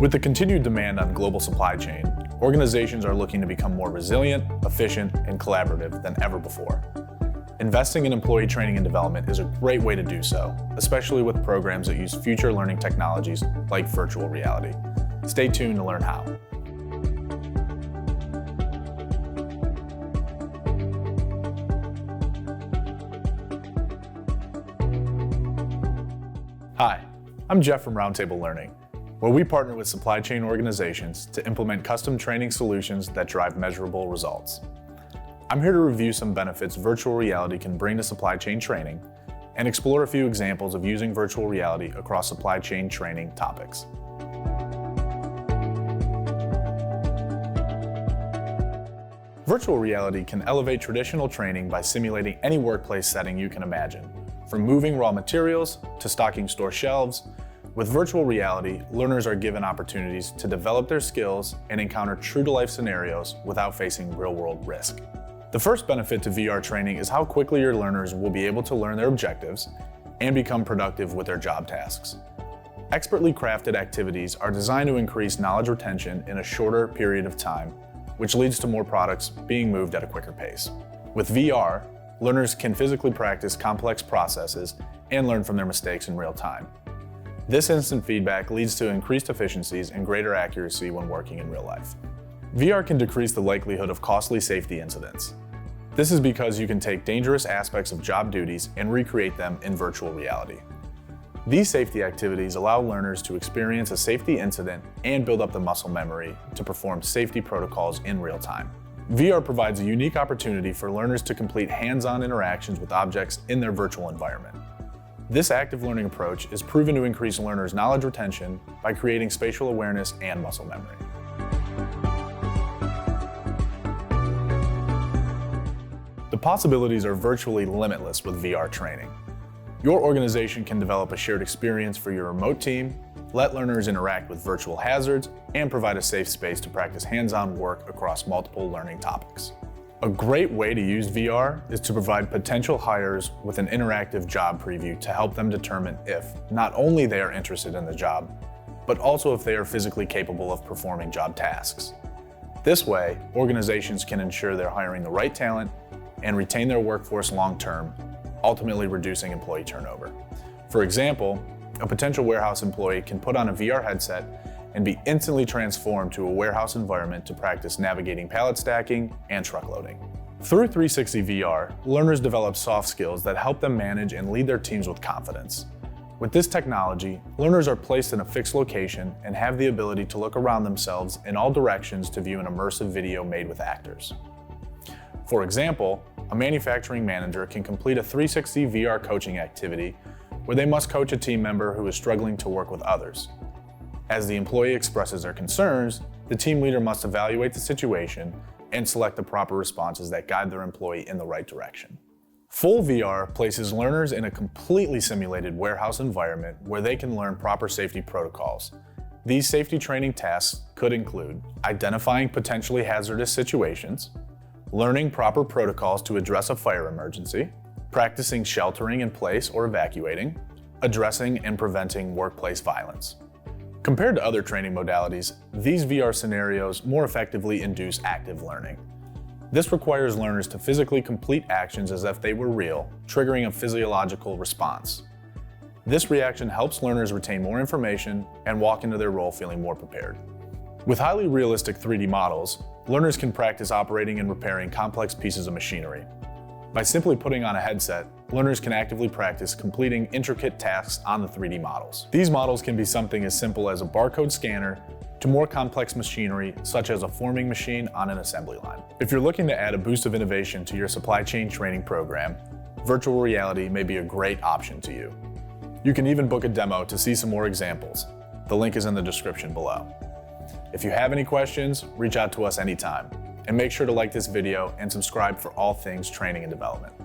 With the continued demand on global supply chain, organizations are looking to become more resilient, efficient, and collaborative than ever before. Investing in employee training and development is a great way to do so, especially with programs that use future learning technologies like virtual reality. Stay tuned to learn how. Hi, I'm Jeff from Roundtable Learning, where we partner with supply chain organizations to implement custom training solutions that drive measurable results. I'm here to review some benefits virtual reality can bring to supply chain training and explore a few examples of using virtual reality across supply chain training topics. Virtual reality can elevate traditional training by simulating any workplace setting you can imagine, from moving raw materials to stocking store shelves. With virtual reality, learners are given opportunities to develop their skills and encounter true-to-life scenarios without facing real-world risk. The first benefit to VR training is how quickly your learners will be able to learn their objectives and become productive with their job tasks. Expertly crafted activities are designed to increase knowledge retention in a shorter period of time, which leads to more products being moved at a quicker pace. With VR, learners can physically practice complex processes and learn from their mistakes in real time. This instant feedback leads to increased efficiencies and greater accuracy when working in real life. VR can decrease the likelihood of costly safety incidents. This is because you can take dangerous aspects of job duties and recreate them in virtual reality. These safety activities allow learners to experience a safety incident and build up the muscle memory to perform safety protocols in real time. VR provides a unique opportunity for learners to complete hands-on interactions with objects in their virtual environment. This active learning approach is proven to increase learners' knowledge retention by creating spatial awareness and muscle memory. The possibilities are virtually limitless with VR training. Your organization can develop a shared experience for your remote team, let learners interact with virtual hazards, and provide a safe space to practice hands-on work across multiple learning topics. A great way to use VR is to provide potential hires with an interactive job preview to help them determine if not only they are interested in the job, but also if they are physically capable of performing job tasks. This way, organizations can ensure they're hiring the right talent and retain their workforce long-term, ultimately reducing employee turnover. For example, a potential warehouse employee can put on a VR headset and be instantly transformed to a warehouse environment to practice navigating pallet stacking and truck loading. Through 360 VR, learners develop soft skills that help them manage and lead their teams with confidence. With this technology, learners are placed in a fixed location and have the ability to look around themselves in all directions to view an immersive video made with actors. For example, a manufacturing manager can complete a 360 VR coaching activity where they must coach a team member who is struggling to work with others. As the employee expresses their concerns, the team leader must evaluate the situation and select the proper responses that guide their employee in the right direction. Full VR places learners in a completely simulated warehouse environment where they can learn proper safety protocols. These safety training tasks could include identifying potentially hazardous situations, learning proper protocols to address a fire emergency, practicing sheltering in place or evacuating, addressing and preventing workplace violence. Compared to other training modalities, these VR scenarios more effectively induce active learning. This requires learners to physically complete actions as if they were real, triggering a physiological response. This reaction helps learners retain more information and walk into their role feeling more prepared. With highly realistic 3D models, learners can practice operating and repairing complex pieces of machinery. By simply putting on a headset, learners can actively practice completing intricate tasks on the 3D models. These models can be something as simple as a barcode scanner to more complex machinery such as a forming machine on an assembly line. If you're looking to add a boost of innovation to your supply chain training program, virtual reality may be a great option to you. You can even book a demo to see some more examples. The link is in the description below. If you have any questions, reach out to us anytime. And make sure to like this video and subscribe for all things training and development.